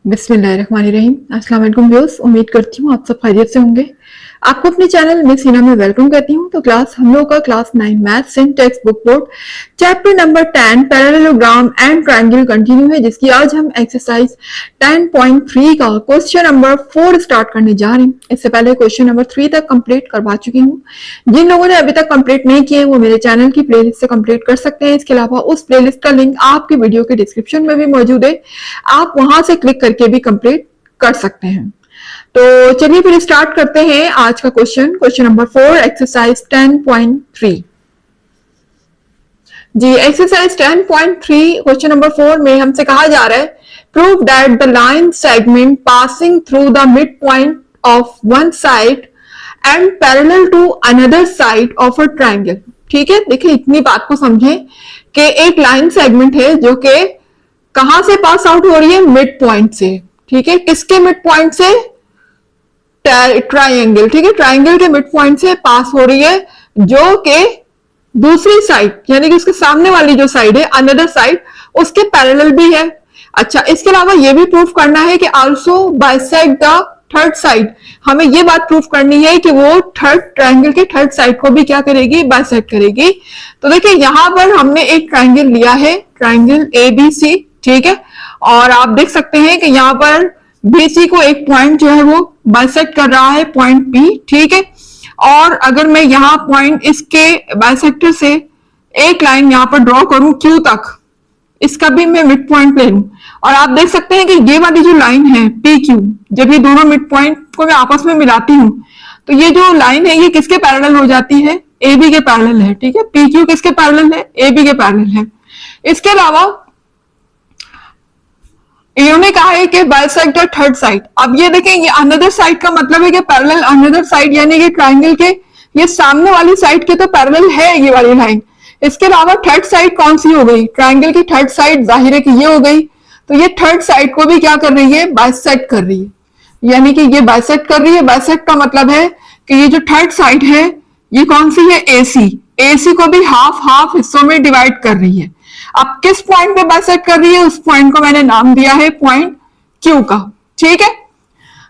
बिस्मिल्लाहिर्रहमानिर्रहीम। अस्सलाम वालेकुम व्यूअर्स, उम्मीद करती हूँ आप सब खैरियत से होंगे। आपको अपने चैनल मिस हिना में वेलकम करती हूँ। तो क्लास हम लोग का class 9 maths in text book board chapter number 10 parallelogram and triangle continue है, जिसकी आज हम एक्सरसाइज 10.3 का क्वेश्चन नंबर 4 स्टार्ट करने जा रहे हैं। इससे पहले क्वेश्चन नंबर 3 तक कंप्लीट करवा चुकी हूँ। जिन लोगों ने अभी तक कंप्लीट नहीं किए वो मेरे चैनल की प्लेलिस्ट से कंप्लीट कर सकते हैं। इसके अलावा उस प्लेलिस्ट का लिंक आपकी वीडियो के डिस्क्रिप्शन में भी मौजूद है, आप वहां से क्लिक करके भी कंप्लीट कर सकते हैं। तो चलिए फिर स्टार्ट करते हैं आज का क्वेश्चन नंबर 4 एक्सरसाइज 10.3। जी, एक्सरसाइज 10.3 क्वेश्चन नंबर 4 में हमसे कहा जा रहा है prove that the line segment passing through the mid point of one side and parallel to another side of a triangle. ठीक है, देखिए इतनी बात को समझें कि एक लाइन सेगमेंट है जो कि कहां से पास आउट हो रही है, मिड पॉइंट से। ठीक है, किसके मिड पॉइंट से, ट्राइंगल। ठीक है, ट्राइंगल के मिड पॉइंट से पास हो रही है, जो कि दूसरी साइड यानी कि उसके सामने वाली जो साइड है अनदर साइड उसके पैरेलल भी है। अच्छा, इसके अलावा यह भी प्रूफ करना है कि also bisect the third side. हमें यह बात प्रूफ करनी है कि वो थर्ड ट्राइंगल के थर्ड साइड को भी क्या करेगी, बाइसेक्ट करेगी। तो देखिए यहां पर हमने एक ट्राइंगल लिया है, ट्राइंगल ABC। ठीक है, और आप देख सकते हैं कि यहाँ पर BC को एक पॉइंट जो है वो बाइसेक्ट कर रहा है, पॉइंट P। ठीक है, और अगर मैं यहाँ पॉइंट इसके बाइसेक्टर से एक लाइन यहाँ पर ड्रॉ करूं Q तक, इसका भी मैं मिड पॉइंट ले लूं, और आप देख सकते हैं कि ये वाली जो लाइन है PQ, जब ये दोनों मिड पॉइंट को मैं आपस में मिलाती हूं तो ये जो लाइन है ये किसके पैरेलल हो जाती है, AB के पैरेलल है। ठीक है, PQ किसके पैरेलल है, AB के पैरेलल है। इसके अलावा इन्होंने कहा है कि बाइसेक्ट द थर्ड साइड। अब ये देखें, ये अनदर साइड का मतलब है कि पैरेलल अनदर साइड, यानी कि ट्राइंगल के ये सामने वाली साइड के तो पैरेलल है ये वाली लाइन। इसके अलावा थर्ड साइड कौन सी हो गई, ट्राइंगल की थर्ड साइड, जाहिर है कि ये हो गई। तो ये थर्ड साइड को भी क्या कर रही है, बाइसेक्ट कर रही है, यानी कि ये बाइसेक्ट कर रही है। बाइसेक्ट का मतलब है कि ये जो थर्ड साइड है ये कौन सी है, AC को भी हाफ हाफ हिस्सों में डिवाइड कर रही है। अब किस पॉइंट पे बाइसेक्ट कर रही है, उस पॉइंट को मैंने नाम दिया है पॉइंट Q का। ठीक है,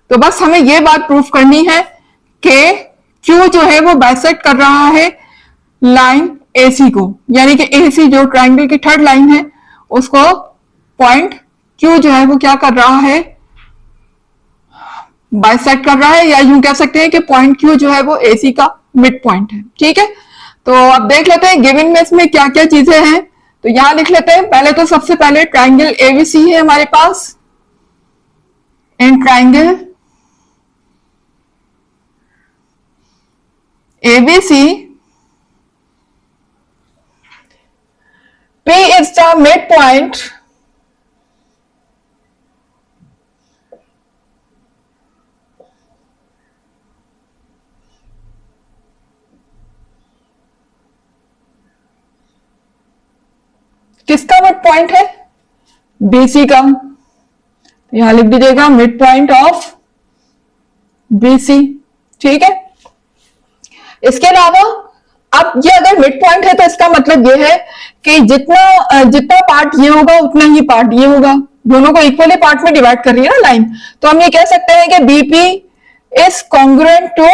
तो बस हमें यह बात प्रूफ करनी है कि Q जो है वो बाइसेक्ट कर रहा है लाइन AC को, यानी कि AC जो ट्राइंगल की थर्ड लाइन है उसको पॉइंट Q जो है वो क्या कर रहा है, बाइसेक्ट कर रहा है, या यूं कह सकते हैं कि पॉइंट Q जो है वो AC का मिड पॉइंट है। ठीक है, तो अब देख लेते हैं गिवन में इसमें क्या क्या चीजें हैं। तो यहां लिख लेते हैं, पहले तो सबसे पहले ट्राइंगल ABC है हमारे पास। In triangle ABC P is the midpoint किसका मिड पॉइंट है, BC का। तो यहां लिख दीजिएगा मिड पॉइंट ऑफ BC। ठीक है, इसके अलावा अब ये अगर मिड पॉइंट है तो इसका मतलब ये है कि जितना पार्ट ये होगा उतना ही पार्ट ये होगा, दोनों को इक्वली पार्ट में डिवाइड कर रही है ना लाइन। तो हम ये कह सकते हैं कि BP is congruent to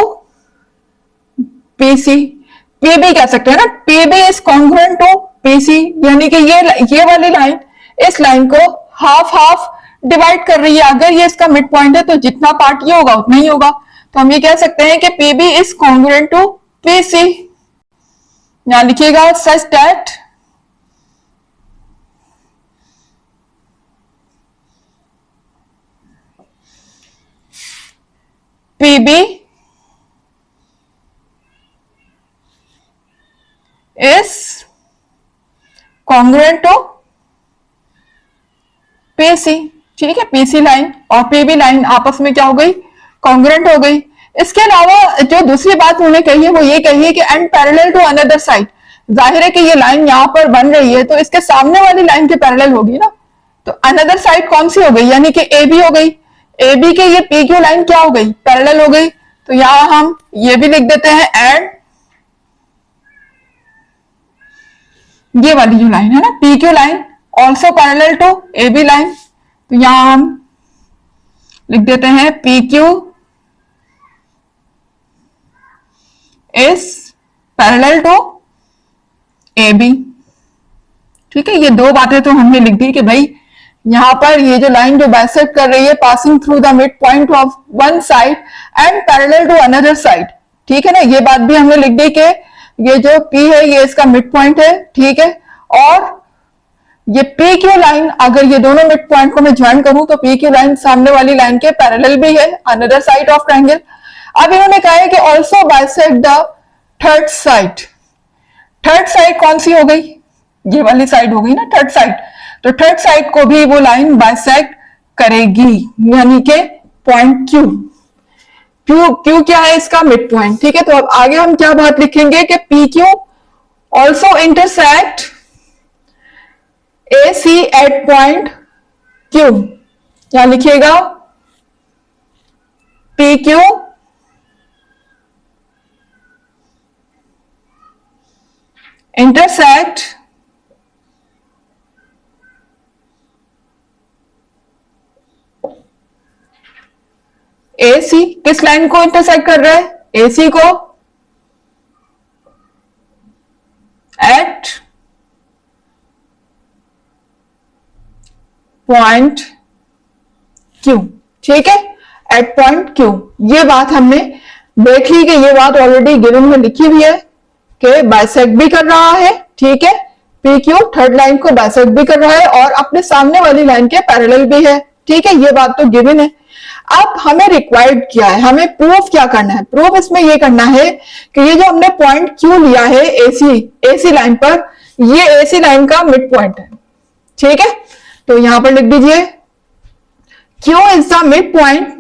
PC। PB कह सकते हैं ना, PB is congruent to PC, यानी कि ये वाली लाइन इस लाइन को हाफ हाफ डिवाइड कर रही है। अगर ये इसका मिड पॉइंट है तो जितना पार्ट ये होगा उतना ही होगा। तो हम ये कह सकते हैं कि PB is congruent to PC। यहां लिखिएगा such that PB is congruent to PC। ठीक है, PC लाइन और PB लाइन आपस में क्या हो गई, कॉन्ग्रुएंट हो गई। इसके अलावा जो दूसरी बात उन्होंने कही है वो ये कही है कि and parallel to another side. जाहिर है कि ये लाइन यहां पर बन रही है तो इसके सामने वाली लाइन के पैरेलल होगी ना। तो अनदर साइड कौन सी हो गई, यानी कि AB हो गई। AB के ये PQ लाइन क्या हो गई, पैरेलल हो गई। तो यहां हम ये भी लिख देते हैं एंड ये वाली जो लाइन है ना PQ line also parallel to AB line. तो यहां हम लिख देते हैं P Q is parallel to A B. ठीक है, ये दो बातें तो हमने लिख दी कि भाई यहां पर ये जो लाइन जो बाइसेक्ट कर रही है passing through the mid point of one side and parallel to another side. ठीक है ना, ये बात भी हमने लिख दी कि ये जो P है ये इसका मिड पॉइंट है। ठीक है, और ये पी क्यू लाइन अगर ये दोनों मिड पॉइंट को मैं ज्वाइन करूं तो पी क्यू लाइन सामने वाली लाइन के पैरेलल भी है, अनदर साइड ऑफ ट्रायंगल। अब इन्होंने कहा है कि also bisect the third side. Third side कौन सी हो गई, ये वाली साइड हो गई ना थर्ड साइड, तो थर्ड साइड को भी वो लाइन बाइसेक्ट करेगी, यानी कि पॉइंट क्यू। क्यू क्या है, इसका मिड पॉइंट। ठीक है, तो अब आगे हम क्या बात लिखेंगे कि P Q also intersect AC at point Q। क्या लिखिएगा, PQ इंटरसेक्ट AC, किस लाइन को इंटरसेक्ट कर रहा है, AC को, एट पॉइंट Q। ठीक है, एट पॉइंट Q। ये बात हमने देख ली कि ये बात ऑलरेडी गिवन में लिखी हुई है कि बाइसेक्ट भी कर रहा है। ठीक है, PQ थर्ड लाइन को बाइसेक्ट भी कर रहा है और अपने सामने वाली लाइन के पैरेलल भी है। ठीक है, ये बात तो गिवन है। अब हमें रिक्वायर्ड क्या है, हमें प्रूफ क्या करना है। प्रूफ इसमें ये करना है कि ये जो हमने पॉइंट Q लिया है AC लाइन पर, ये AC लाइन का मिड पॉइंट है। ठीक है, तो यहां पर लिख दीजिए Q is the mid point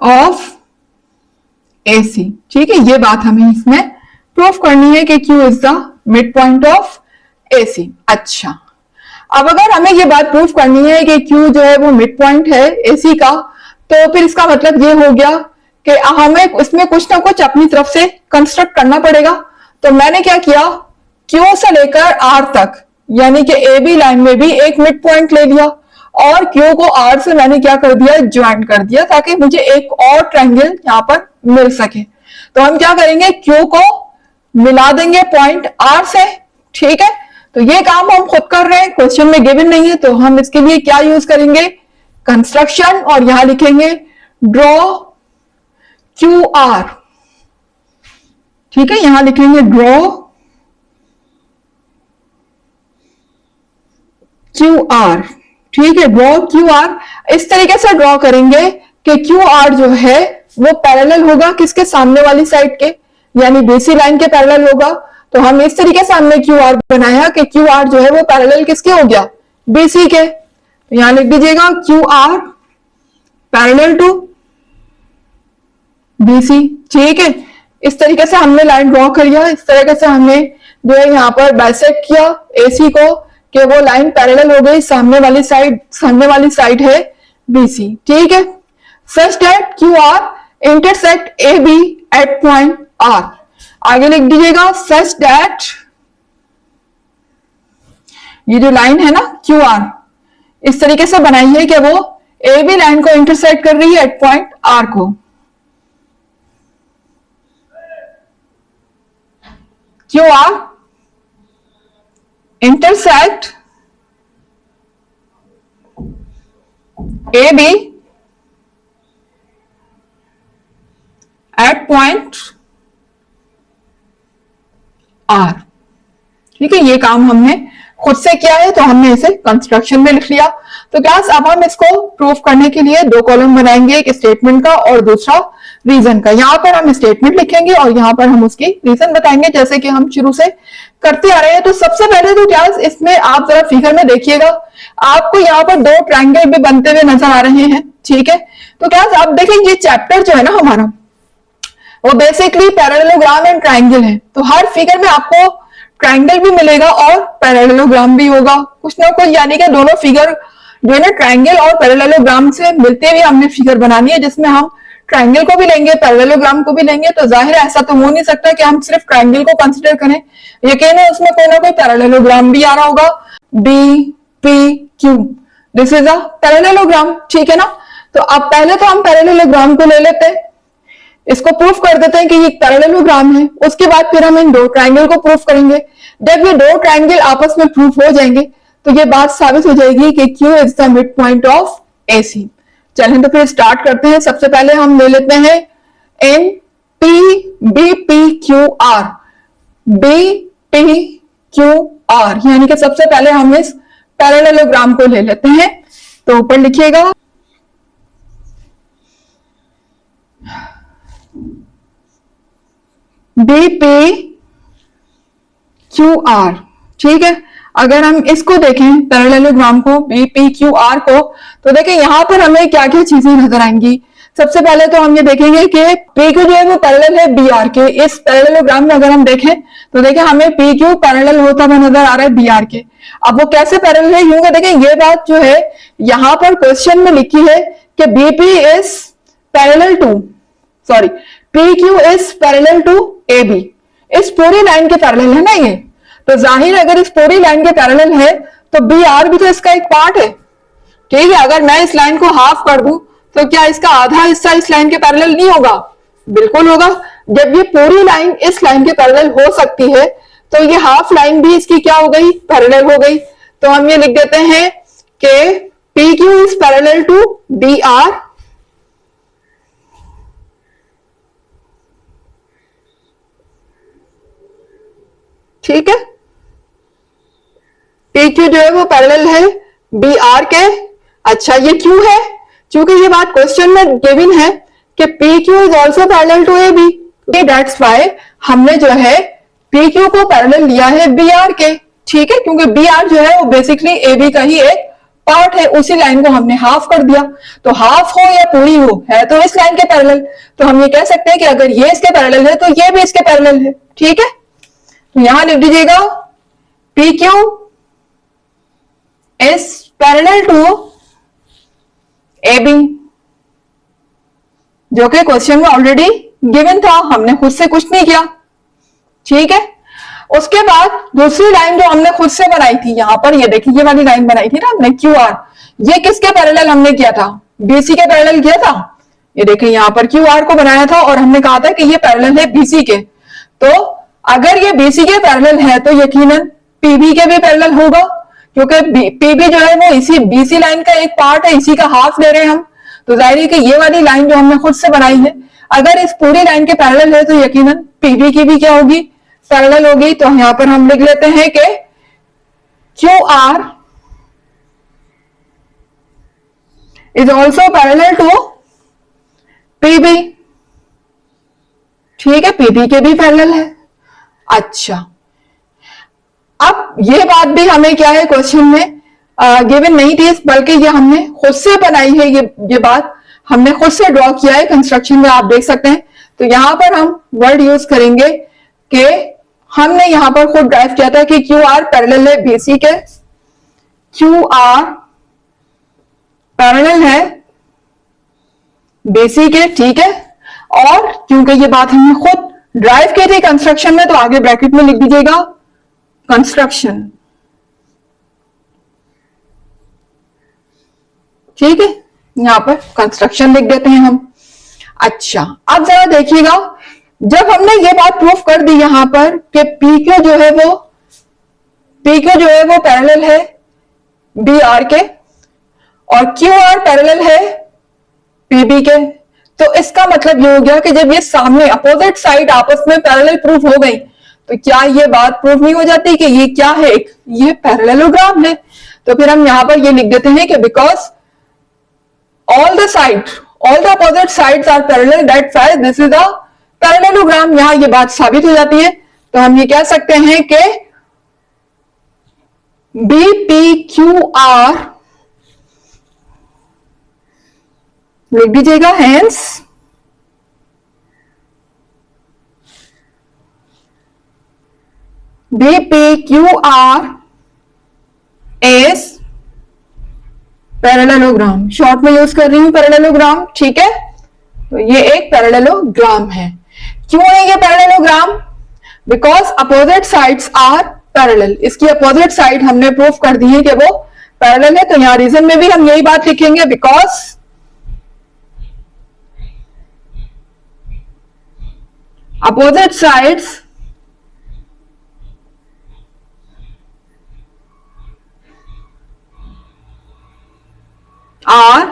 of AC। ठीक है, ये बात हमें इसमें प्रूफ करनी है कि Q is the mid point of AC। अच्छा, अब अगर हमें ये बात प्रूफ करनी है कि Q जो है वो मिड पॉइंट है AC का, तो फिर इसका मतलब ये हो गया कि हमें इसमें कुछ ना कुछ अपनी तरफ से कंस्ट्रक्ट करना पड़ेगा। तो मैंने क्या किया, Q से लेकर R तक यानी कि AB लाइन में भी एक मिड पॉइंट ले लिया और Q को R से मैंने क्या कर दिया, ज्वाइन कर दिया, ताकि मुझे एक और ट्रायंगल यहां पर मिल सके। तो हम क्या करेंगे, Q को मिला देंगे पॉइंट R से। ठीक है, तो ये काम हम खुद कर रहे हैं, क्वेश्चन में गिवन नहीं है, तो हम इसके लिए क्या यूज करेंगे, कंस्ट्रक्शन, और यहां लिखेंगे ड्रॉ QR। ठीक है, यहां लिखेंगे ड्रॉ QR। ठीक है, ड्रॉ QR इस तरीके से ड्रॉ करेंगे कि QR जो है वो पैरेलल होगा किसके, सामने वाली साइड के, यानी BC लाइन के पैरेलल होगा। तो हम इस तरीके से हमने QR बनाया कि QR जो है वो पैरेलल किसके हो गया, BC के। तो यहां लिख दीजिएगा QR पैरेलल टू BC। ठीक है, इस तरीके से हमने लाइन ड्रॉ कर लिया। इस तरीके से हमने जो है यहाँ पर बाइसेक्ट किया AC को कि वो लाइन पैरेलल हो गई, सामने वाली साइड है BC। ठीक है, such that QR intersect AB at point R। आगे लिख दीजिएगा सच दैट ये जो लाइन है ना QR इस तरीके से बनाई है कि वो AB लाइन को इंटरसेक्ट कर रही है एट पॉइंट R को। QR intersect AB at point R। ठीक है, ये काम हमने खुद से किया है, तो हमने इसे कंस्ट्रक्शन में लिख लिया। तो क्लास अब हम इसको प्रूफ करने के लिए दो कॉलम बनाएंगे, एक स्टेटमेंट का और दूसरा रीजन का। यहाँ पर हम स्टेटमेंट लिखेंगे और यहाँ पर हम उसकी रीजन बताएंगे, जैसे कि हम शुरू से करते आ रहे हैं। तो सबसे पहले तो क्लास इसमें आप जरा फिगर में देखिएगा, आपको यहाँ पर दो ट्रायंगल भी बनते हुए नजर आ रहे हैं। ठीक है, तो क्लास आप देखेंगे चैप्टर जो है ना हमारा वो बेसिकली पैरेललोग्राम एंड ट्रायंगल है। तो हर फिगर में आपको ट्रायंगल भी मिलेगा और पैरेललोग्राम भी होगा कुछ ना कुछ, यानी कि दोनों फिगर जो है ना ट्रायंगल और पैरेललोग्राम से मिलते हुए हमने फिगर बनानी है, जिसमें हम ट्राइंगल को भी लेंगे, पैरेललोग्राम को भी लेंगे, तो जाहिर है ऐसा तो हो नहीं सकता कि हम सिर्फ ट्राइंगल को कंसिडर करें। यकीन है उसमें कोई ना कोई पैरेललोग्राम भी आ रहा होगा। B P Q, this is a parallelogram, ठीक है ना। तो अब पहले तो हम पैरेललोग्राम को ले लेते हैं, इसको प्रूफ कर देते हैं कि ये पैरेललोग्राम है। उसके बाद फिर हम इन दो ट्राइंगल को प्रूफ करेंगे। जब ये दो ट्राइंगल आपस में प्रूफ हो जाएंगे तो ये बात साबित हो जाएगी कि Q is the mid point of AC। चलें तो फिर स्टार्ट करते हैं। सबसे पहले हम ले लेते हैं इन BPQR, BPQR, यानी कि सबसे पहले हम इस पैरेललोग्राम को ले लेते हैं। तो ऊपर लिखिएगा BPQR, ठीक है। अगर हम इसको देखें पैरेललोग्राम को, BPQR को, तो देखें यहां पर हमें क्या क्या चीजें नजर आएंगी। सबसे पहले तो हम ये देखेंगे कि PQ जो है वो पैरेलल है BR के। इस पैरेललोग्राम में अगर हम देखें तो देखें हमें PQ पैरेलल होता हुआ नजर आ रहा है BR के। अब वो कैसे पैरेलल है, क्योंकि देखें ये बात जो है यहां पर क्वेश्चन में लिखी है कि BP is parallel to, sorry, PQ is parallel to AB। इस पूरी लाइन के पैरेलल है ना ये, तो जाहिर अगर इस पूरी लाइन के पैरेलल है तो BR भी तो इसका एक पार्ट है, ठीक है। अगर मैं इस लाइन को हाफ कर दूं तो क्या इसका आधा हिस्सा इस लाइन के पैरेलल नहीं होगा? बिल्कुल होगा। जब ये पूरी लाइन इस लाइन के पैरेलल हो सकती है तो ये हाफ लाइन भी इसकी क्या हो गई, पैरेलल हो गई। तो हम ये लिख देते हैं कि PQ is parallel to BR, ठीक है। PQ जो है वो पैरेलल है BR के। अच्छा ये क्यों है? क्योंकि ये बात क्वेश्चन में गिवन है कि PQ is also parallel to AB। That's why हमने जो है PQ को पैरेलल लिया है BR के, ठीक है। क्योंकि BR जो है वो बेसिकली AB का ही एक पार्ट है, उसी लाइन को हमने हाफ कर दिया। तो हाफ हो या पूरी हो, है तो इस लाइन के पैरेलल। तो हम ये कह सकते हैं कि अगर ये इसके पैरेलल है तो ये भी इसके पैरेलल है, ठीक है। तो यहां लिख दीजिएगा PQ is parallel to AB, जो कि क्वेश्चन में ऑलरेडी गिवन था, हमने खुद से कुछ नहीं किया, ठीक है। उसके बाद दूसरी लाइन जो हमने खुद से बनाई थी, यहां पर ये देखिए ये वाली लाइन बनाई थी ना हमने QR, ये किसके पैरेलल हमने किया था? BC के पैरेलल किया था। ये देखिए यहां पर QR को बनाया था और हमने कहा था कि ये पैरेलल है BC के। तो अगर ये BC के पैरेलल है तो यकीनन PB के भी पैरेलल होगा, क्योंकि PB जो है वो इसी BC लाइन का एक पार्ट है, इसी का हाफ ले रहे हैं हम। तो जाहिर है कि ये वाली लाइन जो हमने खुद से बनाई है अगर इस पूरी लाइन के पैरेलल है तो यकीनन PB की भी क्या होगी, पैरेलल होगी। तो यहां पर हम लिख लेते हैं कि QR is also parallel to PB, ठीक है। PB के भी पैरेलल है। अच्छा अब ये बात भी हमें क्या है क्वेश्चन में गिवन नहीं थी, बल्कि ये हमने खुद से बनाई है। ये बात हमने खुद से ड्रॉ किया है कंस्ट्रक्शन में, आप देख सकते हैं। तो यहां पर हम वर्ड यूज करेंगे कि हमने यहां पर खुद ड्राइव किया था कि QR पैरेलल है BC के, QR पैरेलल है BC के, ठीक है। और क्योंकि ये बात हमने खुद ड्राइव की थी कंस्ट्रक्शन में, तो आगे ब्रैकेट में लिख दीजिएगा कंस्ट्रक्शन, ठीक है। यहां पर कंस्ट्रक्शन लिख देते हैं हम। अच्छा अब जरा देखिएगा, जब हमने ये बात प्रूफ कर दी यहां पर कि PQ जो है वो पैरेलल है BR के और QR पैरेलल है PB के, तो इसका मतलब ये हो गया कि जब ये सामने अपोजिट साइड आपस में पैरेलल प्रूफ हो गई तो क्या ये बात प्रूफ नहीं हो जाती कि ये क्या है, ये पैरेललोग्राम है। तो फिर हम यहां पर ये लिख देते हैं कि because all the opposite sides are parallel, that's why this is a parallelogram। यहां ये बात साबित हो जाती है। तो हम ये कह सकते हैं कि BPQR लिख दीजिएगा, hence BPQR is parallelogram. Short में यूज कर रही हूं पैरेललोग्राम, ठीक है। तो ये एक पैरेललोग्राम है। क्यों है ये parallelogram? Because opposite sides are parallel. इसकी अपोजिट साइड हमने प्रूफ कर दी है कि वो पैरेलल है। तो यहां रीजन में भी हम यही बात लिखेंगे, because opposite sides are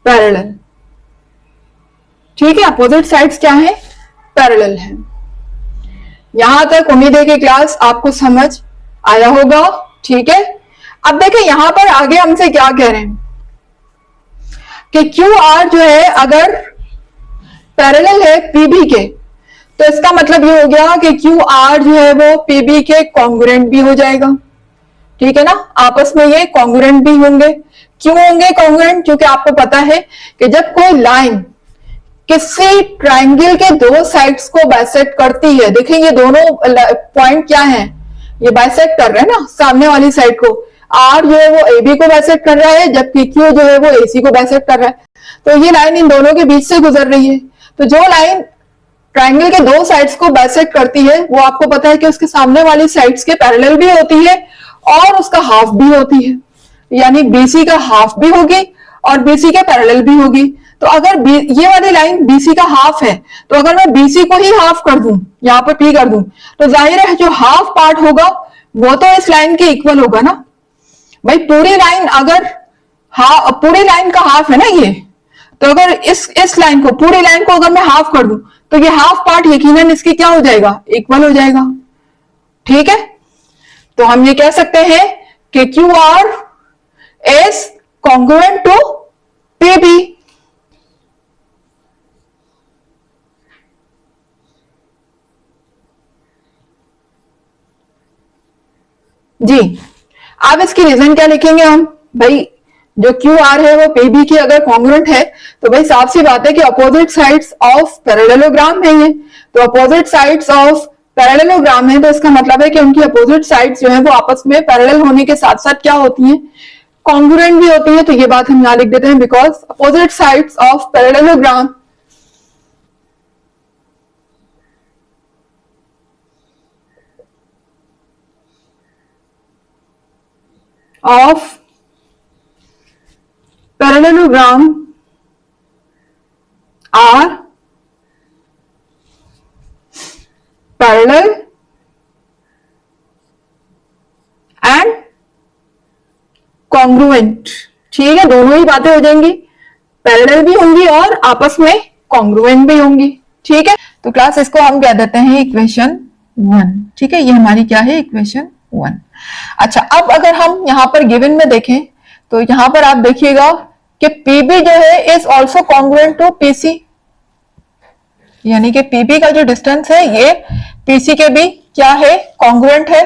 parallel. ठीक है, अपोजिट साइड्स क्या है? पैरेलल है। यहां तक उम्मीद है कि क्लास आपको समझ आया होगा। ठीक है, अब देखिए यहां पर आगे हमसे क्या कह रहे हैं कि क्यू आर जो है अगर पैरेलल है पीबी के, तो इसका मतलब ये हो गया कि क्यू आर जो है वो पीबी के कॉन्ग्रुएंट भी हो जाएगा। ठीक है ना, आपस में ये कॉन्ग्रुएंट भी होंगे। क्यों होंगे कॉन्ग्रुएंट? क्योंकि आपको पता है कि जब कोई लाइन किसी ट्रायंगल के दो साइड्स को बाइसेक्ट करती है, देखें ये दोनों पॉइंट क्या है, ये बाइसेक्ट कर रहे हैं ना सामने वाली साइड को। आर जो है वो एबी को बाइसेक्ट कर रहा है, जबकि क्यू जो है वो एसी को बाइसेक्ट कर रहा है। तो ये लाइन इन दोनों के बीच से गुजर रही है। तो जो लाइन ट्रायंगल के दो साइड्स को बाइसेक्ट करती है वो आपको पता है कि उसके सामने वाली साइड्स के पैरेलल भी होती है और उसका हाफ भी होती है, यानी बीसी का हाफ भी होगी और बीसी के पैरेलल भी होगी। तो अगर ये वाली लाइन बीसी का हाफ है, तो अगर मैं बीसी को ही हाफ कर दूं, यहां पर पी कर दूं, तो जाहिर है जो हाफ पार्ट होगा वो तो इस लाइन के इक्वल होगा ना भाई। पूरी लाइन अगर पूरी लाइन का हाफ है ना ये, तो अगर इस लाइन को, पूरी लाइन को अगर मैं हाफ कर दूं, तो ये हाफ पार्ट यकीनन इसकी क्या हो जाएगा? इक्वल हो जाएगा। ठीक है, तो हम ये कह सकते हैं कि Q R is congruent to PB. जी, अब इसकी रीजन क्या लिखेंगे हम? भाई जो क्यू आर है वो पीबी की अगर कॉन्ग्रुएंट है, तो भाई साफ सी बात है कि अपोजिट साइड्स ऑफ पैरेललोग्राम है ये। तो अपोजिट साइड्स ऑफ पैरेललोग्राम है, तो इसका मतलब है कि उनकी अपोजिट साइड्स जो है वो आपस में पैरेलल होने के साथ साथ क्या होती हैं? कॉन्ग्रुएंट भी होती है। तो ये बात हम यहां लिख देते हैं, because opposite sides of parallelogram of parallelogram are parallel and congruent। ठीक है, दोनों ही बातें हो जाएंगी, पैरेलल भी होंगी और आपस में कॉन्ग्रुएंट भी होंगी। ठीक है, तो क्लास इसको हम कह देते हैं इक्वेशन 1। ठीक है, ये हमारी क्या है? इक्वेशन 1। अच्छा, अब अगर हम यहां पर गिवन में देखें, तो यहां पर आप देखिएगा कि पीबी जो है is also congruent to PC, यानी कि पीबी का जो डिस्टेंस है ये पीसी के भी क्या है? कॉन्ग्रुएंट है।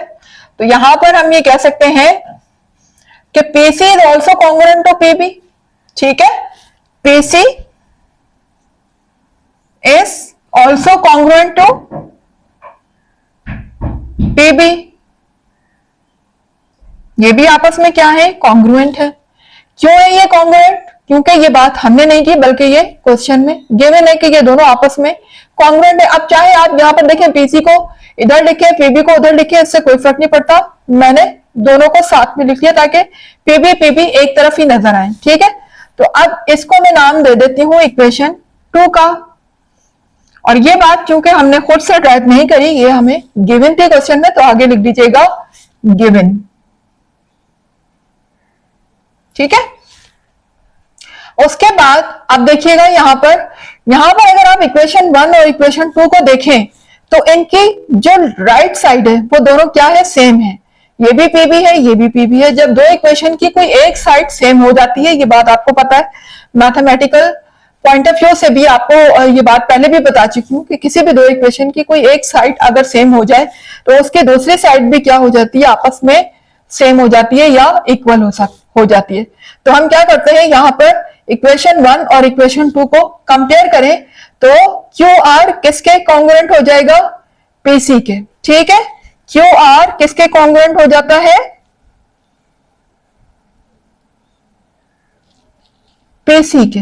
तो यहां पर हम ये कह सकते हैं कि PC is also congruent to PB. ठीक है, PC is also congruent to PB, ये भी आपस में क्या है? कॉन्ग्रुएंट है। क्यों है ये कॉन्ग्रुएंट? क्योंकि ये बात हमने नहीं की, बल्कि ये क्वेश्चन में गिवन है कि ये दोनों आपस में कॉन्ग्रुएंट है। अब चाहे आप यहां पर देखें पीसी को इधर लिखे, पीबी को उधर लिखे, इससे कोई फर्क नहीं पड़ता। मैंने दोनों को साथ में लिख लिया ताकि पीबी पीबी एक तरफ ही नजर आए। ठीक है, तो अब इसको मैं नाम दे देती हूं इक्वेशन 2 का। और ये बात चूंकि हमने खुद से ट्राई नहीं करी, ये हमें गिवन थी क्वेश्चन में, तो आगे लिख दीजिएगा गिवन। ठीक है, उसके बाद अब देखिएगा यहां पर अगर आप इक्वेशन 1 और इक्वेशन 2 को देखें, तो इनकी जो राइट साइड है वो दोनों क्या है? सेम है। ये भी पीबी है, ये भी पीबी है। जब दो इक्वेशन की कोई एक साइड सेम हो जाती है, ये बात आपको पता है, मैथमेटिकल पॉइंट ऑफ व्यू से भी आपको ये बात पहले भी बता चुकी हूँ कि किसी भी दो इक्वेशन की कोई एक साइड अगर सेम हो जाए, तो उसके दूसरी साइड भी क्या हो जाती है? आपस में सेम हो जाती है या इक्वल हो जाती है। तो हम क्या करते हैं, यहां पर इक्वेशन 1 और इक्वेशन 2 को कंपेयर करें, तो क्यू आर किसके कॉन्ग्रुएंट हो जाएगा? पीसी के। ठीक है, क्यू आर किसके कॉन्ग्रुएंट हो जाता है? पीसी के।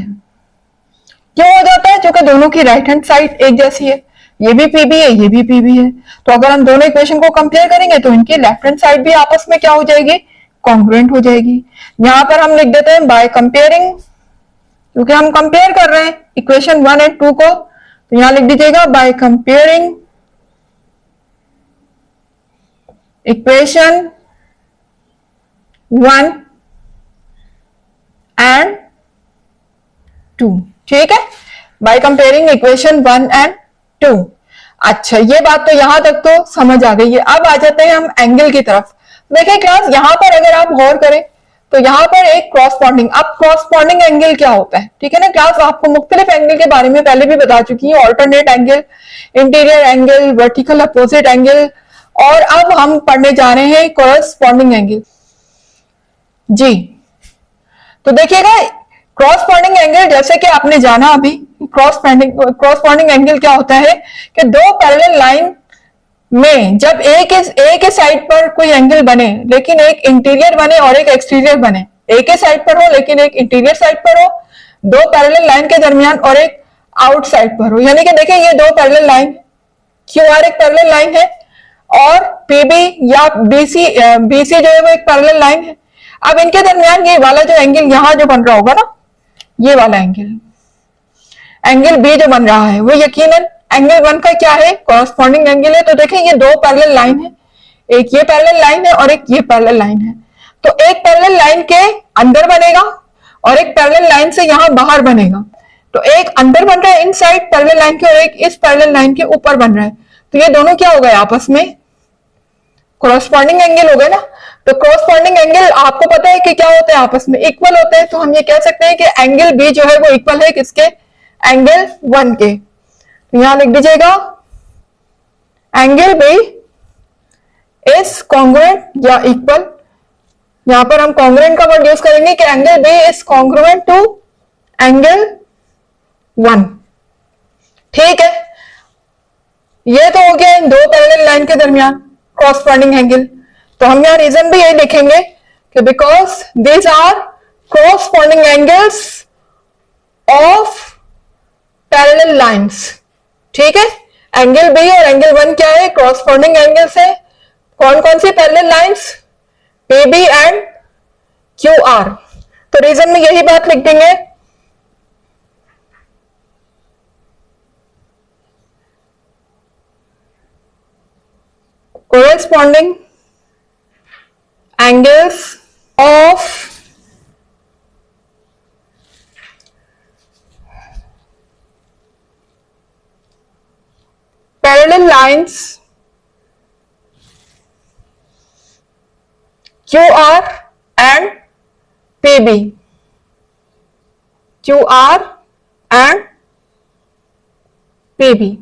है क्योंकि दोनों की राइट हैंड साइड एक जैसी है, ये भी पीबी है, ये भी पीबी है, तो अगर हम दोनों इक्वेशन को कंपेयर करेंगे तो इनकी लेफ्ट हैंड साइड भी आपस में क्या हो जाएगी, कॉन्ग्रुएंट हो जाएगी। यहां पर हम लिख देते हैं बाय कंपेयरिंग, क्योंकि हम कंपेयर कर रहे हैं इक्वेशन 1 एंड 2 को, तो यहां लिख दीजिएगा बाय कंपेयरिंग इक्वेशन 1 एंड 2। ठीक है, बाय कंपेयरिंग इक्वेशन 1 एंड 2। अच्छा, ये बात तो यहां तक तो समझ आ गई है। अब आ जाते हैं हम एंगल की तरफ। देखिए क्लास, यहां पर अगर आप गौर करें तो यहां पर एक क्रॉसपॉन्डिंग, अब क्रॉसपॉन्डिंग एंगल क्या होता है, ठीक है ना क्लास, आपको मुख्तलिफ एंगल के बारे में पहले भी बता चुकी है, alternate angle, interior angle, vertical opposite angle, और अब हम पढ़ने जा रहे हैं कॉरस्पॉन्डिंग एंगल। जी, तो देखिएगा क्रॉसपॉन्डिंग एंगल, जैसे कि आपने जाना अभी, क्रॉसपॉन्डिंग एंगल क्या होता है कि दो पैरेलल लाइन में जब एक ही साइड पर कोई एंगल बने, लेकिन एक इंटीरियर बने और एक एक्सटीरियर बने, एक ही साइड पर हो लेकिन एक इंटीरियर साइड पर हो, दो पैरेलल लाइन के दरमियान, और एक आउटसाइड पर हो, यानी कि देखिए ये दो पैरेलल लाइन, क्यूआर एक पैरेलल लाइन है और पीबी या बीसी जो है वो एक पैरेलल लाइन है। अब इनके दरमियान ये वाला जो एंगल यहां जो बन रहा होगा ना, ये वाला एंगल बी जो बन रहा है, वो यकीनन एंगल 1 का क्या है, कॉरस्पॉन्डिंग एंगल है। तो देखें ये दो पैरेलल लाइन है, एक ये पैरेलल लाइन है और एक ये पैरेलल लाइन है, तो एक पैरेलल लाइन के अंदर बनेगा और एक पैरेलल लाइन से यहां बाहर बनेगा, तो एक अंदर बन रहा है इन साइड पैरेलल लाइन के और एक इस पैरेलल लाइन के ऊपर बन रहा है, तो ये दोनों क्या हो गए, आपस में कॉरस्पॉन्डिंग एंगल हो गए ना। तो कॉरस्पॉन्डिंग एंगल आपको पता है कि क्या होते हैं, आपस में इक्वल होते हैं, तो हम ये कह सकते हैं कि एंगल बी जो है वो इक्वल है किसके, एंगल 1 के। तो यहां लिख दीजिएगा एंगल बी इज कॉन्ग्रुएंट या इक्वल, यहां पर हम कॉन्ग्रुएंट का वर्ड यूज करेंगे कि angle B is congruent to angle 1। ठीक है, ये तो हो गया इन दो पैरेलल लाइन के दरमियान क्रॉसपॉन्डिंग एंगल। तो हम यहां रीजन भी यही लिखेंगे कि because these are corresponding angles of parallel lines. ठीक है, एंगल बी और एंगल 1 क्या है, क्रॉसपॉन्डिंग एंगल्स है। कौन कौन सी parallel lines, PB and QR. तो रीजन में यही बात लिख देंगे। corresponding angles of parallel lines QR and PB, QR and PB।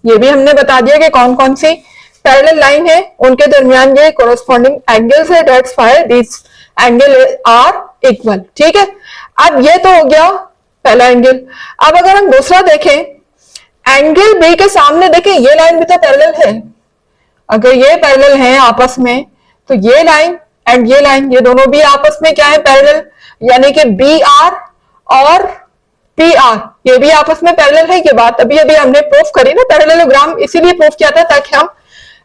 ये भी हमने बता दिया कि कौन कौन सी पैरेलल लाइन है, उनके दरमियान ये कोरस्पॉन्डिंग एंगल्स है, that's why this angle are equal. ठीक है, अब ये तो हो गया पहला एंगल। अब अगर हम दूसरा देखें, एंगल बी के सामने देखें ये लाइन भी तो पैरेलल है, अगर ये पैरेलल है आपस में, तो ये लाइन एंड ये लाइन, ये दोनों भी आपस में क्या है, पैरेलल, यानी कि बी आर और पी आर ये भी आपस में पैरेलल है। ये बात अभी अभी हमने प्रूफ करी ना, पैरेललोग्राम इसीलिए प्रूफ किया था ताकि हम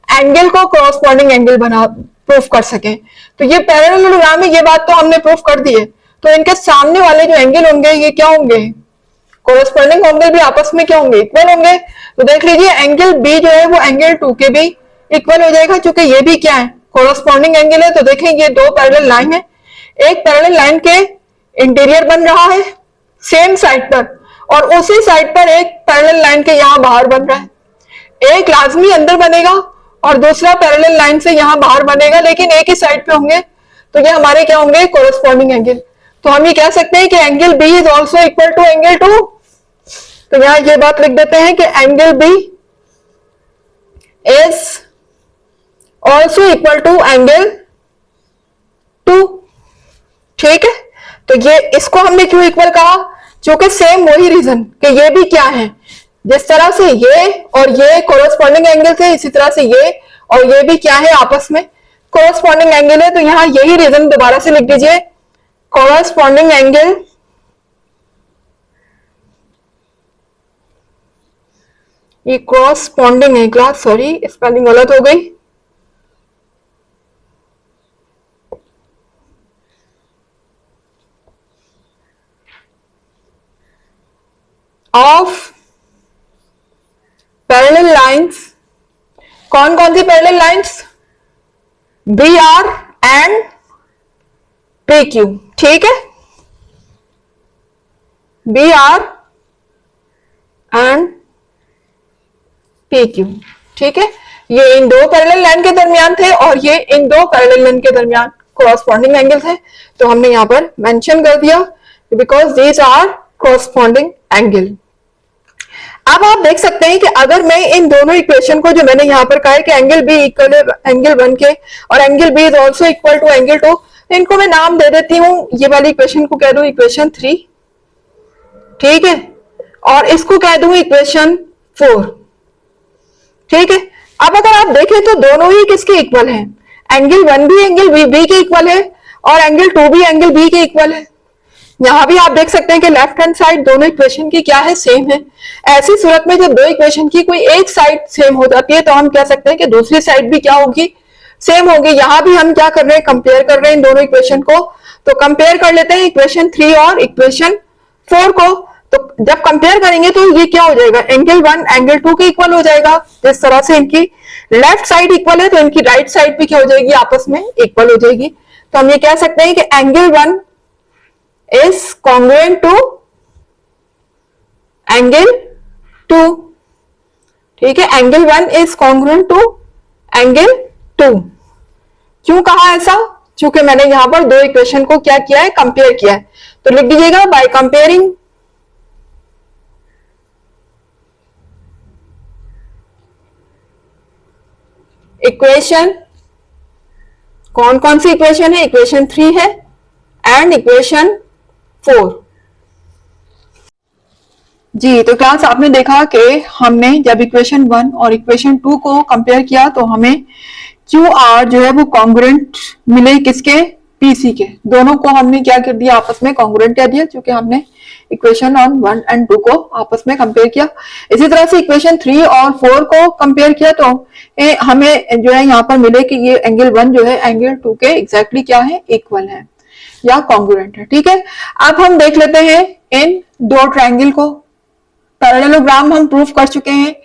एंगल को क्रॉसपॉन्डिंग एंगल बना प्रूफ कर सके। तो ये पैरेललोग्राम में ये बात तो हमने प्रूफ कर दी है। तो इनके सामने वाले जो एंगल होंगे ये क्या होंगे, कोरस्पॉन्डिंग एंगल भी आपस में क्या होंगे, इक्वल होंगे। तो देख लीजिए एंगल बी जो है वो एंगल 2 के भी इक्वल हो जाएगा, क्योंकि ये भी क्या है, कोरस्पॉन्डिंग एंगल है। तो देखें ये दो पैरेलल लाइन है, एक पैरेलल लाइन के इंटीरियर बन रहा है सेम साइड पर, और उसी साइड पर एक पैरेलल लाइन के यहां बाहर बन रहा है। एक लाजमी अंदर बनेगा और दूसरा पैरेलल लाइन से यहां बाहर बनेगा, लेकिन एक ही साइड पे होंगे, तो ये हमारे क्या होंगे, कोरस्पॉन्डिंग एंगल। तो हम ये कह सकते हैं कि angle B is also equal to angle 2। तो यहां ये बात लिख देते हैं कि angle B is also equal to angle 2। ठीक है, तो ये इसको हमने क्यों इक्वल कहा, क्योंकि सेम वही रीजन कि ये भी क्या है, जिस तरह से ये और ये कोरस्पॉन्डिंग एंगल थे, इसी तरह से ये और ये भी क्या है, आपस में कोरस्पॉन्डिंग एंगल है। तो यहां यही रीजन दोबारा से लिख दीजिए, कोरस्पॉन्डिंग एंगल ये क्रॉसपॉन्डिंग है क्लास, सॉरी स्पेलिंग गलत हो गई। ऑफ पैरेलल लाइंस, कौन कौन सी parallel lines? B R and P Q, ठीक है, B R and P Q, ठीक है। ये इन दो पैरेलल लाइन के दरमियान थे और ये इन दो पैरेलल लाइन के दरमियान क्रॉसपॉन्डिंग एंगल थे, तो हमने यहां पर मेंशन कर दिया because these are corresponding angle. अब आप देख सकते हैं कि अगर मैं इन दोनों इक्वेशन को, जो मैंने यहां पर कहा है कि एंगल बी इक्वल एंगल 1 के और angle B is also equal to angle 2, इनको मैं नाम दे देती हूं, ये वाली इक्वेशन को कह दूं इक्वेशन 3, ठीक है, और इसको कह दूं इक्वेशन 4, ठीक है। अब अगर आप देखें तो दोनों ही किसके इक्वल हैं? एंगल 1 भी एंगल बी के इक्वल है और एंगल 2 भी एंगल बी के इक्वल है। यहां भी आप देख सकते हैं कि लेफ्ट हैंड साइड दोनों इक्वेशन की क्या है? सेम है। ऐसी सूरत में जब दो इक्वेशन की कोई एक साइड सेम हो जाती है तो हम कह सकते हैं कि दूसरी साइड भी क्या होगी? सेम होगी। यहां भी हम क्या कर रहे हैं? कंपेयर कर रहे हैं इन दोनों इक्वेशन को। तो कंपेयर कर लेते हैं इक्वेशन 3 और इक्वेशन 4 को। तो जब कंपेयर करेंगे तो ये क्या हो जाएगा? एंगल 1 एंगल 2 के इक्वल हो जाएगा। जिस तरह से इनकी लेफ्ट साइड इक्वल है तो इनकी राइट साइड भी क्या हो जाएगी? आपस में इक्वल हो जाएगी। तो हम ये कह सकते हैं कि angle 1 is congruent to angle 2, ठीक है, angle 1 is congruent to angle 2। क्यों कहा ऐसा? क्योंकि मैंने यहां पर दो इक्वेशन को क्या किया है? कंपेयर किया है। तो लिख दीजिएगा बाय कंपेयरिंग इक्वेशन, कौन कौन सी इक्वेशन है? इक्वेशन 3 है एंड इक्वेशन 4। जी, तो क्लास आपने देखा कि हमने जब इक्वेशन 1 और इक्वेशन 2 को कंपेयर किया तो हमें क्यू आर जो है वो कॉन्ग्रुएंट मिले, किसके? पीसी के। दोनों को हमने क्या कर दिया? आपस में कॉन्ग्रुएंट कर दिया, क्योंकि हमने इक्वेशन 1 एंड 2 को आपस में कंपेयर किया। इसी तरह से इक्वेशन 3 और 4 को कंपेयर किया तो हमें जो है यहाँ पर मिले कि ये एंगल 1 जो है एंगल 2 के एग्जैक्टली क्या है? इक्वल है या कॉन्ग्रुएंट है, ठीक है। अब हम देख लेते हैं इन दो ट्रायंगल को। पैरेललोग्राम हम प्रूफ कर चुके हैं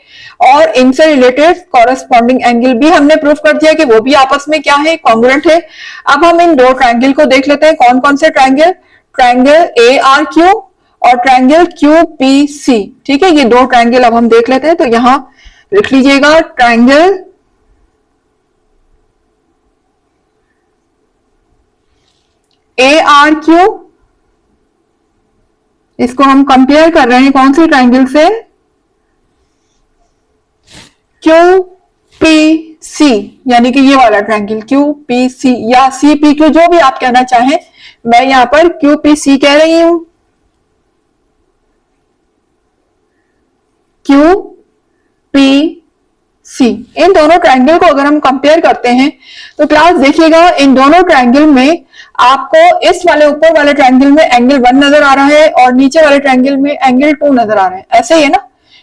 और इनसे रिलेटेड कॉरेस्पॉन्डिंग एंगल भी हमने प्रूफ कर दिया कि वो भी आपस में क्या है? कॉन्ग्रुएंट है। अब हम इन दो ट्रायंगल को देख लेते हैं। कौन कौन से triangle? Triangle A R Q और ट्रायंगल क्यू पी सी, ठीक है। ये दो ट्रायंगल अब हम देख लेते हैं। तो यहां लिख लीजिएगा ट्रायंगल ए आर क्यू, इसको हम कंपेयर कर रहे हैं कौन से ट्रायंगल से? क्यू पी सी, यानी कि ये वाला ट्रायंगल क्यू पी सी या सी पी क्यू, जो भी आप कहना चाहें। मैं यहां पर क्यू पी सी कह रही हूं। क्यू पी सी, इन दोनों ट्रायंगल को अगर हम कंपेयर करते हैं तो क्लास देखिएगा इन दोनों ट्रायंगल में आपको इस वाले ऊपर वाले ट्रायंगल में एंगल 1 नजर आ रहा है और नीचे वाले ट्रायंगल में एंगल 2 नजर आ रहा है। ऐसे ही है ना?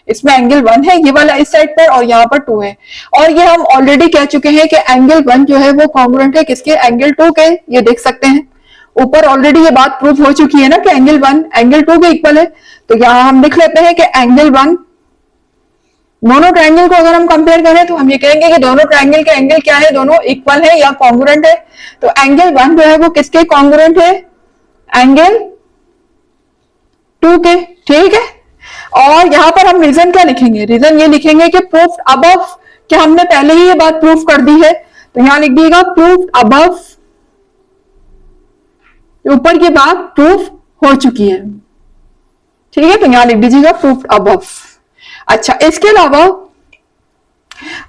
इसमें एंगल 1 है ये वाला इस साइड पर और यहाँ पर 2 है। और ये हम ऑलरेडी कह चुके हैं कि एंगल 1 जो है वो कॉन्ग्रुएंट है किसके? एंगल 2 के। ये देख सकते हैं ऊपर ऑलरेडी ये बात प्रूफ हो चुकी है ना कि एंगल 1 एंगल 2 के इक्वल है। तो यहां हम लिख लेते हैं कि एंगल 1, दोनों ट्रायंगल को अगर हम कंपेयर करें तो हम ये कहेंगे कि दोनों ट्रायंगल के एंगल क्या है? दोनों इक्वल है या कॉन्ग्रुएंट है। तो एंगल 1 जो है वो किसके कॉन्ग्रुएंट है? एंगल 2 के, ठीक है। और यहां पर हम रीजन क्या लिखेंगे? रीजन ये लिखेंगे कि प्रूफ अबव, कि हमने पहले ही ये बात प्रूफ कर दी है। तो यहां लिख दिएगा प्रूफ अबव, ऊपर की बात प्रूफ हो चुकी है, ठीक है। तो यहां लिख दीजिएगा प्रूफ अबव। अच्छा, इसके अलावा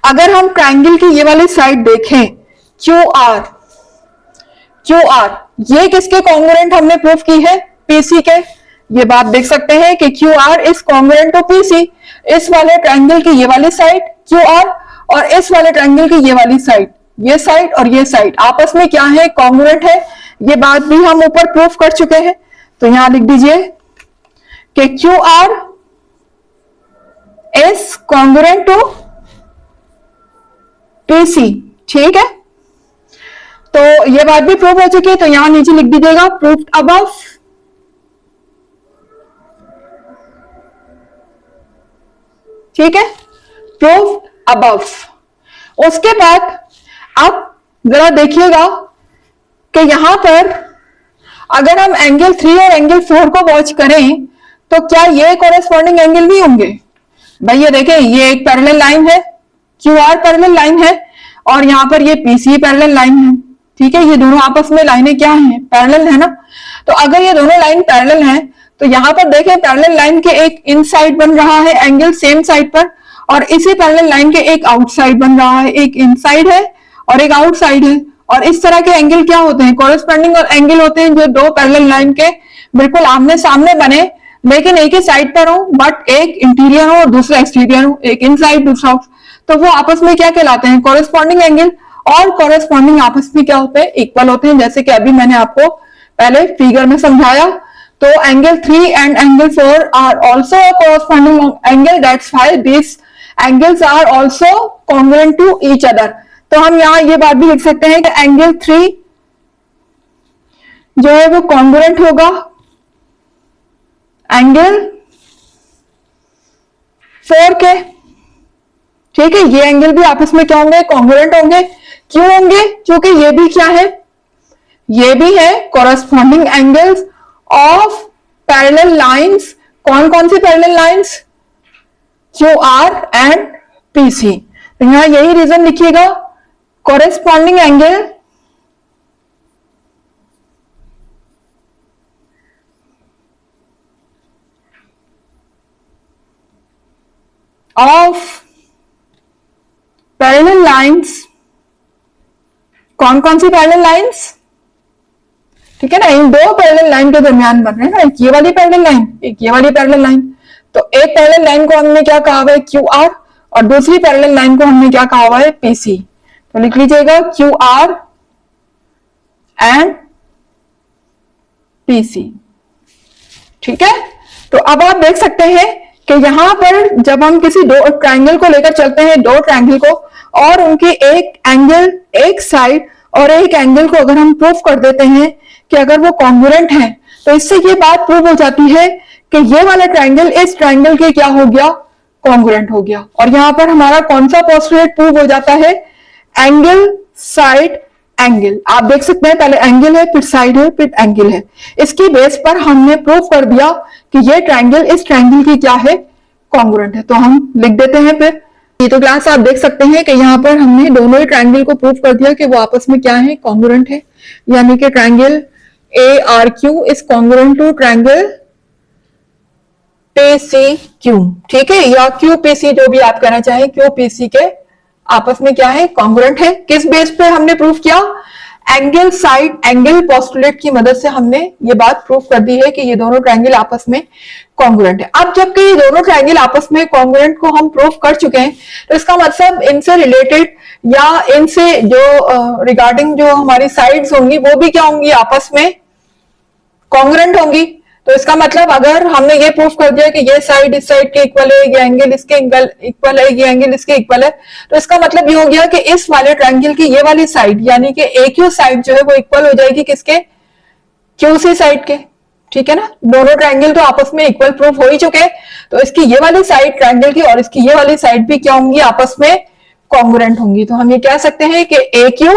अगर हम ट्रायंगल की ये वाली साइड देखें क्यू आर, ये किसके कॉन्ग्रुएंट हमने प्रूफ की है? पीसी के। ये बात देख सकते हैं कि Q R is congruent to PC. इस वाले ट्रायंगल की ये वाली साइड क्यू आर और इस वाले ट्रायंगल की ये वाली साइड, ये साइड और ये साइड आपस में क्या है? कॉन्ग्रुएंट है। ये बात भी हम ऊपर प्रूफ कर चुके हैं। तो यहां लिख दीजिए कि Q R is congruent to PC. ठीक है, तो ये बात भी प्रूव हो चुकी है, तो यहां नीचे लिख दीजिएगा प्रूव्ड अबव। ठीक है, प्रूव्ड अबव। उसके बाद अब जरा देखिएगा कि यहां पर अगर हम एंगल 3 और एंगल 4 को वॉच करें तो क्या ये कॉरेस्पॉन्डिंग एंगल भी होंगे? भाई ये देखें, ये एक पैरेलल लाइन है, क्यू आर पैरेलल लाइन है, और यहां पर ये पीसी पैरेलल लाइन है। ठीक है, ये दोनों आपस में लाइनें क्या हैं? पैरेलल है ना। तो अगर ये दोनों लाइन पैरेलल हैं तो यहां पर देखें पैरेलल लाइन के एक इन साइड बन रहा है एंगल सेम साइड पर, और इसी पैरेलल लाइन के एक आउटसाइड बन रहा है, एक इनसाइड है और एक आउटसाइड है। और इस तरह के एंगल क्या होते हैं? कॉरेस्पॉन्डिंग और एंगल होते हैं जो दो पैरेलल लाइन के बिल्कुल आमने सामने बने, लेकिन एक ही साइड पर हो, बट एक इंटीरियर हो और दूसरा एक्सटीरियर हो, एक इनसाइड दूसरा आउट, तो वो आपस में क्या कहलाते हैं? Corresponding angle. और कॉरेस्पॉन्डिंग आपस में क्या होते हैं? इक्वल होते हैं, जैसे कि अभी मैंने आपको पहले फिगर में समझाया। तो angle 3 and angle 4 are also corresponding angle, that's why this angles are also congruent to each other. तो हम यहां ये बात भी लिख सकते हैं कि एंगल 3 जो है वो कॉन्ग्रुएंट होगा एंगल 4 के। ठीक है, ये एंगल भी आपस में क्या होंगे? कॉन्ग्रुएंट होंगे। क्यों होंगे? क्योंकि ये भी क्या है? ये भी है corresponding angles of parallel lines. कौन कौन सी parallel lines? Q R and PC. तो यहां यही रीजन लिखिएगा, corresponding angle of parallel lines. कौन कौन सी पैरेलल लाइंस? ठीक है ना, इन दो पैरेलल लाइन के दरमियान बन रहे हैं ना, एक ये वाली पैरेलल लाइन, एक ये वाली पैरेलल लाइन। तो एक पैरेलल लाइन को हमने क्या कहा हुआ है? क्यू आर, और दूसरी पैरेलल लाइन को हमने क्या कहा हुआ है? पीसी। तो लिख लीजिएगा क्यू आर एंड पीसी। ठीक है, तो अब आप देख सकते हैं कि यहां पर जब हम किसी दो ट्रायंगल को लेकर चलते हैं, दो ट्रायंगल को, और उनकी एक एंगल एक साइड और एक एंगल को अगर हम प्रूव कर देते हैं कि अगर वो कॉन्ग्रुएंट है, तो इससे ये बात प्रूव हो जाती है कि ये वाला ट्रायंगल इस ट्रायंगल के क्या हो गया? कॉन्ग्रुएंट हो गया। और यहां पर हमारा कौन सा पोस्टुलेट प्रूव हो जाता है? Angle side angle. आप देख सकते हैं पहले एंगल है, फिर साइड है, फिर एंगल है। इसकी बेस पर हमने प्रूव कर दिया कि ये ट्रायंगल इस ट्रायंगल की क्या है? कॉन्ग्रुएंट है। तो हम लिख देते हैं फिर। ये तो क्लास आप देख सकते हैं कि यहाँ पर हमने दोनों ही ट्रायंगल को प्रूव कर दिया कि वो आपस में क्या है? कॉन्ग्रुएंट है। यानी कि triangle A R Q is congruent to triangle PCQ। ठीक है, या QPC जो भी आप कहना चाहें, QPC के आपस में क्या है? कॉन्ग्रुएंट है। किस बेस पे हमने प्रूव किया? एंगल साइड एंगल पोस्टुलेट की मदद से हमने ये बात प्रूव कर दी है कि ये दोनों ट्रायंगल आपस में कॉन्ग्रुएंट है। अब जबकि ये दोनों ट्रायंगल आपस में कॉन्ग्रुएंट को हम प्रूव कर चुके हैं, तो इसका मतलब इनसे रिलेटेड या इनसे जो रिगार्डिंग जो हमारी साइड्स होंगी वो भी क्या होंगी? आपस में कॉन्ग्रुएंट होंगी। तो इसका मतलब अगर हमने ये प्रूफ कर दिया कि ये साइड इस साइड के इक्वल है, ये एंगल इसके इक्वल है, ये एंगल इसके इक्वल है, तो इसका मतलब ये हो गया कि इस वाले ट्रायंगल की ये वाली साइड यानी कि AQ साइड जो है वो इक्वल हो जाएगी किसके? QC साइड के। ठीक है ना, दोनों ट्रायंगल तो आपस में इक्वल प्रूफ हो ही चुके हैं, तो इसकी ये वाली साइड ट्रायंगल की और इसकी ये वाली साइड भी क्या होंगी? आपस में कॉन्ग्रुएंट होंगी। तो हम ये कह सकते हैं कि AQ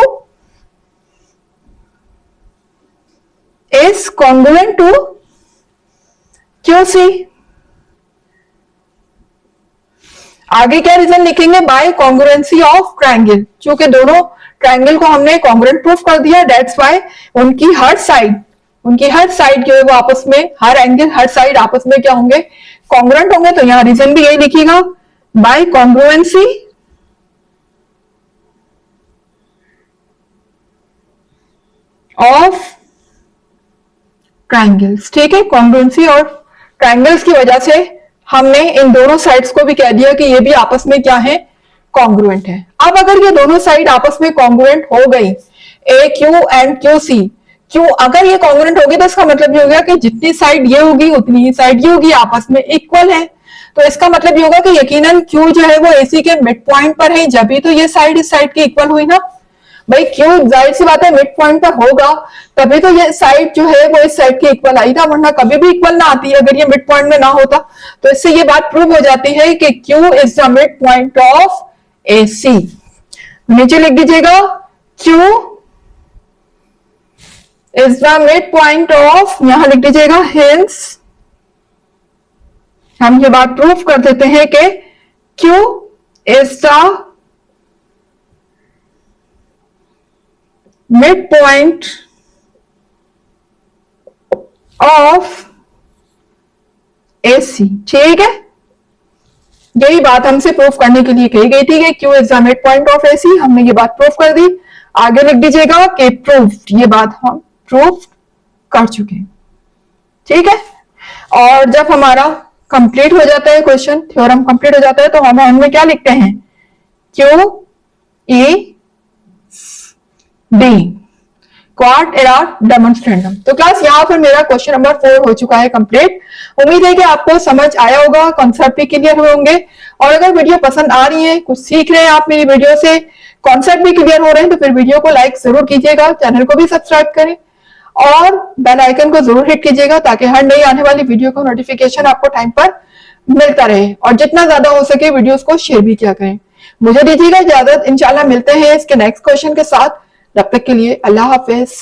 is congruent to QC। आगे क्या रीजन लिखेंगे? By congruency of triangle. क्योंकि दोनों ट्रायंगल को हमने कॉन्ग्रुएंट प्रूफ कर दिया, दैट्स व्हाई उनकी हर साइड जो है वो आपस में, हर एंगल हर साइड आपस में क्या होंगे? कॉन्ग्रुएंट होंगे। तो यहां रीजन भी यही लिखिएगा, बाय कॉन्ग्रुएंसी ऑफ ट्रायंगल्स। ठीक है, कॉन्ग्रुएंसी और ट्रायंगल्स की वजह से हमने इन दोनों साइड्स को भी कह दिया कि ये भी आपस में क्या है? कॉन्ग्रुएंट है। अब अगर ये दोनों साइड आपस में कॉन्ग्रुएंट हो गई, AQ एंड QC, क्यों अगर ये कॉन्ग्रुएंट होगी तो इसका मतलब ये हो गया कि जितनी साइड ये होगी उतनी ही साइड ये होगी, आपस में इक्वल है। तो इसका मतलब ये होगा कि यकीनन Q जो है वो AC के मिड पॉइंट पर है, जब भी तो ये साइड इस साइड की इक्वल हुई ना भाई। Q जाहिर सी बात है मिड पॉइंट पर होगा, तभी तो ये साइड जो है वो इस साइड की इक्वल आई ना, वरना कभी भी इक्वल ना आती अगर ये मिड पॉइंट में ना होता। तो इससे ये बात प्रूव हो जाती है कि Q is the mid point of AC। नीचे लिख दीजिएगा Q is the mid point of, यहां लिख दीजिएगा हिंस, हम ये बात प्रूफ कर देते हैं कि Q is the mid point of AC। ठीक है, यही बात हमसे प्रूफ करने के लिए कही गई थी कि Q is the mid point of AC। हमने ये बात प्रूफ कर दी। आगे लिख दीजिएगा कि प्रूफ, ये बात हम प्रूफ कर चुके हैं। ठीक है, और जब हमारा कंप्लीट हो जाता है क्वेश्चन, थ्योरम कंप्लीट हो जाता है, तो हम उनमें क्या लिखते हैं, Q E D quod erat demonstrandum. तो क्लास यहाँ पर मेरा क्वेश्चन नंबर 4 हो चुका है कंप्लीट। उम्मीद है कि आपको समझ आया होगा, कॉन्सेप्ट भी क्लियर होंगे। और अगर वीडियो पसंद आ रही है, कुछ सीख रहे हैं आप मेरी वीडियो से, कॉन्सेप्ट भी क्लियर हो रहे हैं, तो फिर वीडियो को लाइक जरूर कीजिएगा, चैनल को भी सब्सक्राइब करें और बेल आइकन को जरूर हिट कीजिएगा, ताकि हर नई आने वाली वीडियो का नोटिफिकेशन आपको टाइम पर मिलता रहे। और जितना ज्यादा हो सके वीडियोस को शेयर भी किया करें। मुझे दीजिएगा इजाजत, इंशाल्लाह मिलते हैं इसके नेक्स्ट क्वेश्चन के साथ। तब तक के लिए अल्लाह हाफिज।